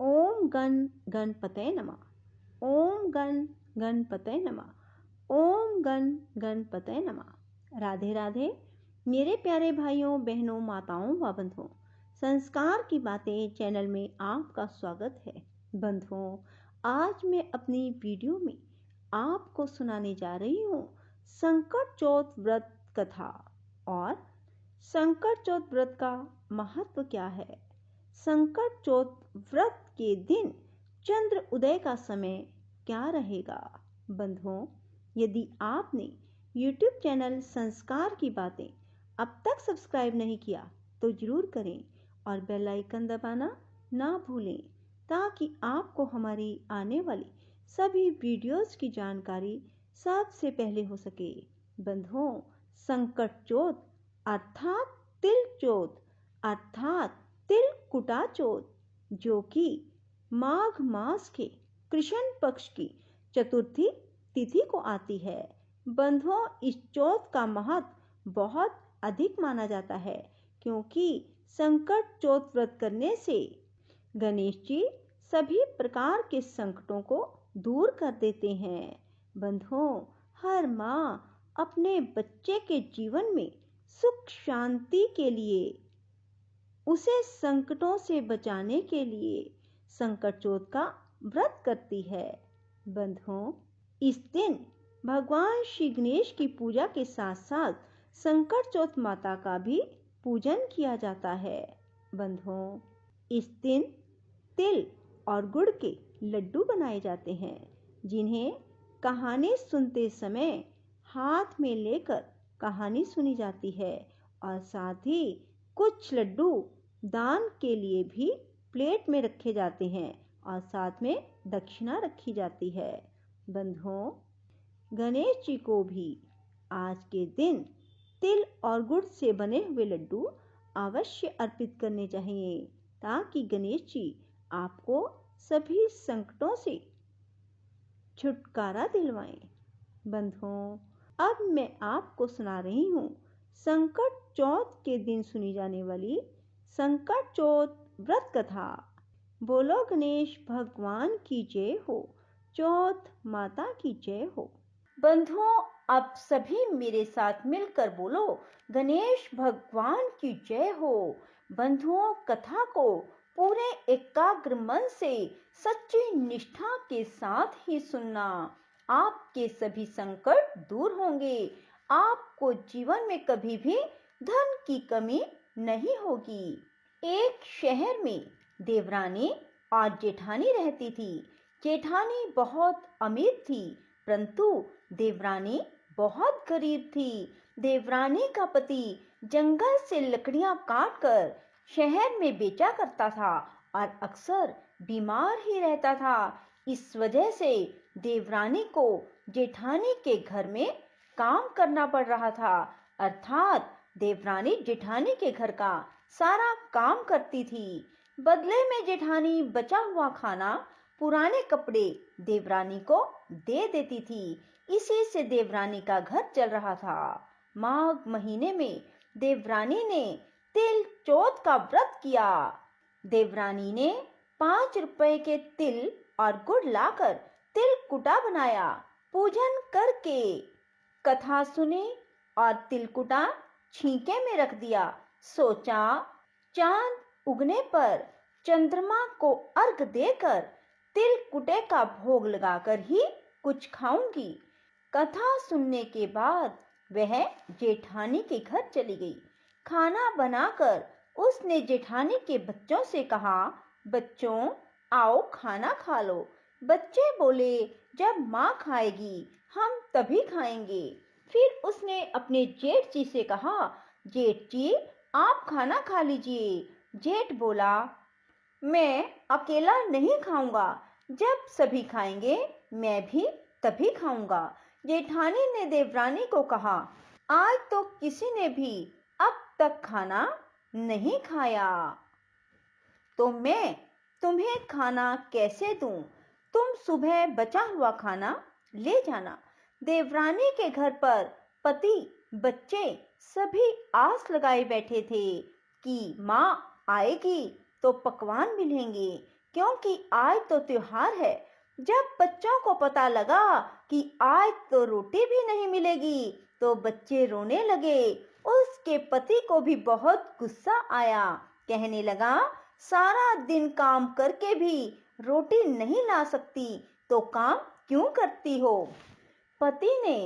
ओम गण गणपतये नमः। ओम गण गणपतये नमः। ओम गण गणपतये नमः। राधे राधे मेरे प्यारे भाइयों बहनों माताओं व बंधुओं, संस्कार की बातें चैनल में आपका स्वागत है। बंधुओं, आज मैं अपनी वीडियो में आपको सुनाने जा रही हूँ संकट चौथ व्रत कथा। और संकट चौथ व्रत का महत्व क्या है। संकट चौथ व्रत के दिन चंद्र उदय का समय क्या रहेगा। बंधुओं, यदि आपने YouTube चैनल संस्कार की बातें अब तक सब्सक्राइब नहीं किया तो जरूर करें और बेल आइकन दबाना ना भूलें, ताकि आपको हमारी आने वाली सभी वीडियोस की जानकारी सबसे पहले हो सके। बंधुओं, संकट चौथ अर्थात तिल चौथ अर्थात तिल कुटा चौथ, जो कि माघ मास के कृष्ण पक्ष की चतुर्थी तिथि को आती है। बंधुओं, इस चौथ का महत्व बहुत अधिक माना जाता है, क्योंकि संकट चौथ व्रत करने से गणेश जी सभी प्रकार के संकटों को दूर कर देते हैं। बंधुओं, हर माँ अपने बच्चे के जीवन में सुख शांति के लिए, उसे संकटों से बचाने के लिए संकट चौथ का व्रत करती है। बंधुओं, इस दिन भगवान श्री गणेश की पूजा के साथ साथ संकट चौथ माता का भी पूजन किया जाता है। बंधुओं, इस दिन तिल और गुड़ के लड्डू बनाए जाते हैं, जिन्हें कहानी सुनते समय हाथ में लेकर कहानी सुनी जाती है, और साथ ही कुछ लड्डू दान के लिए भी प्लेट में रखे जाते हैं और साथ में दक्षिणा रखी जाती है। बंधुओं, गणेश जी को भी आज के दिन तिल और गुड़ से बने हुए लड्डू अवश्य अर्पित करने चाहिए, ताकि गणेश जी आपको सभी संकटों से छुटकारा दिलवाएं। बंधुओं, अब मैं आपको सुना रही हूँ संकट चौथ के दिन सुनी जाने वाली संकट चौथ व्रत कथा। बोलो गणेश भगवान की जय हो, चौथ माता की जय हो। बंधुओं, अब सभी मेरे साथ मिलकर बोलो गणेश भगवान की जय हो। बंधुओं, कथा को पूरे एकाग्र मन से सच्ची निष्ठा के साथ ही सुनना। आपके सभी संकट दूर होंगे। आपको जीवन में कभी भी धन की कमी नहीं होगी। एक शहर में देवरानी और जेठानी रहती थी। जेठानी बहुत अमीर थी, परंतु देवरानी बहुत गरीब थी। देवरानी का पति जंगल से लकड़ियां काटकर शहर में बेचा करता था और अक्सर बीमार ही रहता था। इस वजह से देवरानी को जेठानी के घर में काम करना पड़ रहा था, अर्थात देवरानी जेठानी के घर का सारा काम करती थी। बदले में जेठानी बचा हुआ खाना, पुराने कपड़े देवरानी को दे देती थी। इसी से देवरानी का घर चल रहा था। माघ महीने में देवरानी ने तिल चौथ का व्रत किया। देवरानी ने 5 रुपए के तिल और गुड़ लाकर तिल कुटा बनाया। पूजन करके कथा सुनी और तिलकुटा छींके में रख दिया। सोचा, चांद उगने पर चंद्रमा को अर्घ देकर तिलकुटे का भोग लगाकर ही कुछ खाऊंगी। कथा सुनने के बाद वह जेठानी के घर चली गई। खाना बनाकर उसने जेठानी के बच्चों से कहा, बच्चों आओ खाना खा लो। बच्चे बोले, जब माँ खाएगी हम तभी खाएंगे। फिर उसने अपने जेठ जी से कहा, जेठ जी आप खाना खा लीजिए। जेठ बोला, मैं अकेला नहीं खाऊंगा, जब सभी खाएंगे मैं भी तभी खाऊंगा। जेठानी ने देवरानी को कहा, आज तो किसी ने भी अब तक खाना नहीं खाया, तो मैं तुम्हें खाना कैसे दूं? तुम सुबह बचा हुआ खाना ले जाना। देवरानी के घर पर पति बच्चे सभी आस लगाए बैठे थे कि माँ आएगी तो पकवान मिलेंगे। क्योंकि आज तो त्योहार है। जब बच्चों को पता लगा कि आज तो रोटी भी नहीं मिलेगी तो बच्चे रोने लगे। उसके पति को भी बहुत गुस्सा आया। कहने लगा, सारा दिन काम करके भी रोटी नहीं ला सकती तो काम क्यों करती हो? पति ने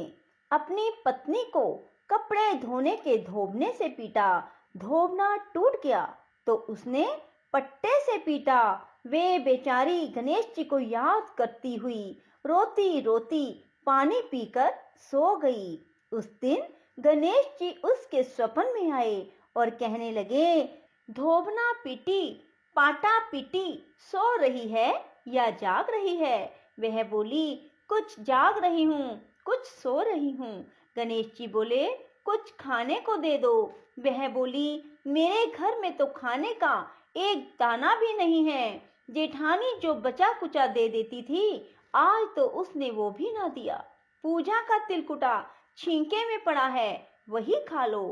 अपनी पत्नी को कपड़े धोने के धोबने से पीटा। धोबना टूट गया तो उसने पट्टे से पीटा। वे बेचारी गणेश जी को याद करती हुई रोती रोती पानी पीकर सो गई। उस दिन गणेश जी उसके स्वप्न में आए और कहने लगे, धोबना पीटी, पाटा पीटी, सो रही है या जाग रही है? वह बोली, कुछ जाग रही हूँ, कुछ सो रही हूँ। गणेश जी बोले, कुछ खाने को दे दो। वह बोली, मेरे घर में तो खाने का एक दाना भी नहीं है। जेठानी जो बचा कुचा दे देती थी, आज तो उसने वो भी ना दिया। पूजा का तिलकुटा छींके में पड़ा है, वही खा लो।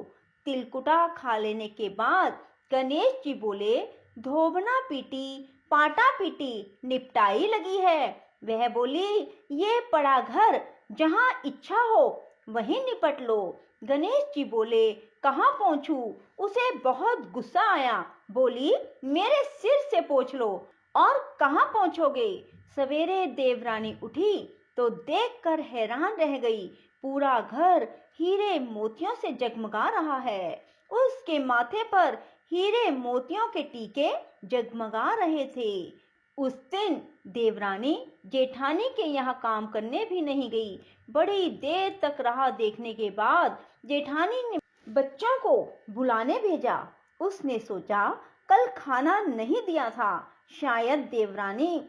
तिलकुटा खा लेने के बाद गणेश जी बोले, धोबना पीटी, पाटा पीटी, निपटाई लगी है। वह बोली, ये पड़ा घर, जहाँ इच्छा हो वहीं निपट लो। गणेश जी बोले, कहाँ पहुँचूं? उसे बहुत गुस्सा आया। बोली, मेरे सिर से पूछ लो। और कहाँ पहुँचोगे? सवेरे देवरानी उठी तो देखकर हैरान रह गई। पूरा घर हीरे मोतियों से जगमगा रहा है। उसके माथे पर हीरे मोतियों के टीके जगमगा रहे थे। उस दिन देवरानी जेठानी के यहाँ काम करने भी नहीं गई। बड़ी देर तक राह देखने के बाद जेठानी ने बच्चों को बुलाने भेजा। उसने सोचा, कल खाना नहीं दिया था, शायद देवरानी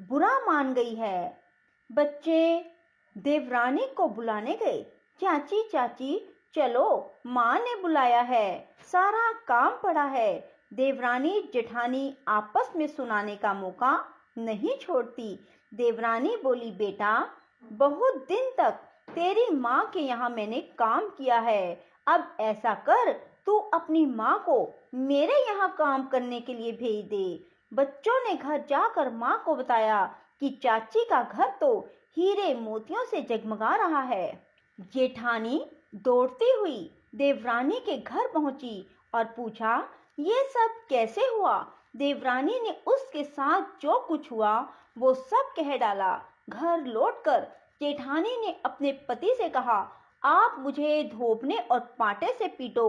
बुरा मान गई है। बच्चे देवरानी को बुलाने गए। चाची चाची चलो, माँ ने बुलाया है, सारा काम पड़ा है। देवरानी जेठानी आपस में सुनाने का मौका नहीं छोड़ती। देवरानी बोली, बेटा, बहुत दिन तक तेरी माँ के यहाँ मैंने काम किया है। अब ऐसा कर, तू अपनी माँ को मेरे यहाँ काम करने के लिए भेज दे। बच्चों ने घर जाकर माँ को बताया कि चाची का घर तो हीरे मोतियों से जगमगा रहा है। जेठानी दौड़ती हुई देवरानी के घर पहुंची और पूछा, ये सब कैसे हुआ? देवरानी ने उसके साथ जो कुछ हुआ वो सब कह डाला। घर लौटकर जेठानी ने अपने पति से कहा, आप मुझे धोबने और पाटे से पीटो।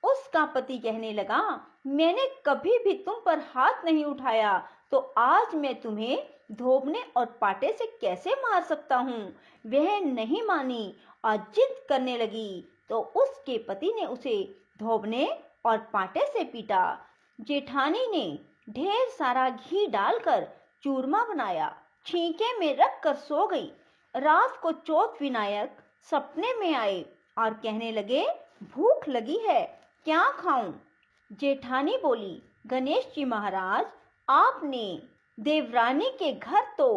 उसका पति कहने लगा, मैंने कभी भी तुम पर हाथ नहीं उठाया, तो आज मैं तुम्हें धोबने और पाटे से कैसे मार सकता हूँ? वह नहीं मानी और जिद करने लगी तो उसके पति ने उसे धोबने और पाटे से पीटा। जेठानी ने ढेर सारा घी डालकर चूरमा बनाया, छींके में रखकर सो गई। रात को चौथ विनायक सपने में आए और कहने लगे, भूख लगी है, क्या खाऊं? जेठानी बोली, गणेश जी महाराज, आपने देवरानी के घर तो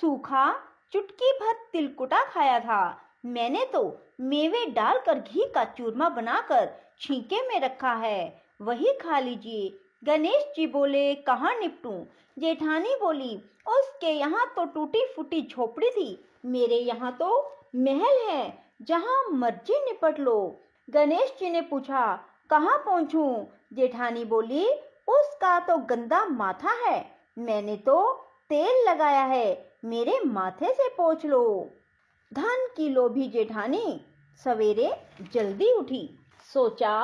सूखा चुटकी भर तिलकुटा खाया था। मैंने तो मेवे डालकर घी का चूरमा बनाकर छींके में रखा है, वही खा लीजिए। गणेश जी बोले, कहाँ निपटूं? जेठानी बोली, उसके यहाँ तो टूटी फूटी झोपड़ी थी, मेरे यहाँ तो महल है, जहाँ मर्जी निपट लो। गणेश जी ने पूछा, कहाँ पहुँचूं? जेठानी बोली, उसका तो गंदा माथा है, मैंने तो तेल लगाया है, मेरे माथे से पोंछ लो। धन की लोभी जेठानी सवेरे जल्दी उठी। सोचा,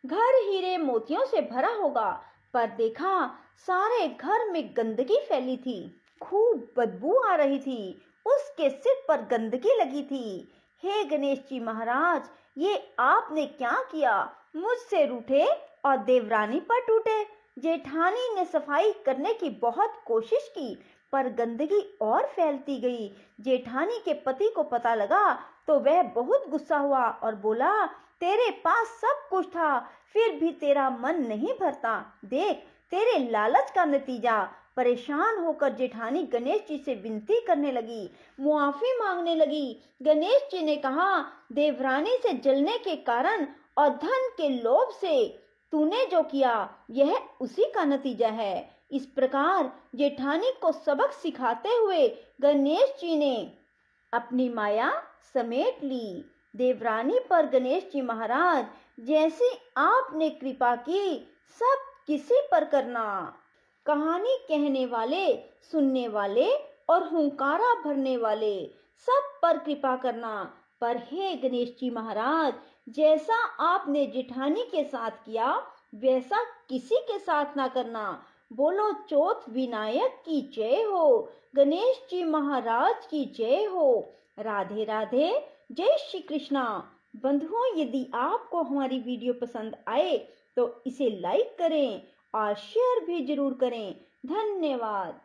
घर हीरे मोतियों से भरा होगा, पर देखा सारे घर में गंदगी फैली थी। खूब बदबू आ रही थी। उसके सिर पर गंदगी लगी थी। हे गणेश जी महाराज, ये आपने क्या किया? मुझसे रूठे और देवरानी पर टूटे। जेठानी ने सफाई करने की बहुत कोशिश की, पर गंदगी और फैलती गई। जेठानी के पति को पता लगा तो वह बहुत गुस्सा हुआ और बोला, तेरे पास सब कुछ था, फिर भी तेरा मन नहीं भरता। देख तेरे लालच का नतीजा। परेशान होकर जेठानी गणेश जी से विनती करने लगी, मुआफी मांगने लगी। गणेश जी ने कहा, देवरानी से जलने के कारण और धन के लोभ से तूने जो किया, यह उसी का नतीजा है। इस प्रकार जेठानी को सबक सिखाते हुए गणेश जी ने अपनी माया समेट ली। देवरानी पर गणेश जी महाराज, जैसी आपने कृपा की सब किसी पर करना। कहानी कहने वाले, सुनने वाले और हुंकारा भरने वाले सब पर कृपा करना। पर हे गणेश जी महाराज, जैसा आपने जेठानी के साथ किया वैसा किसी के साथ ना करना। बोलो चौथ विनायक की जय हो, गणेश जी महाराज की जय हो। राधे राधे, जय श्री कृष्णा। बंधुओं, यदि आपको हमारी वीडियो पसंद आए तो इसे लाइक करें और शेयर भी जरूर करें। धन्यवाद।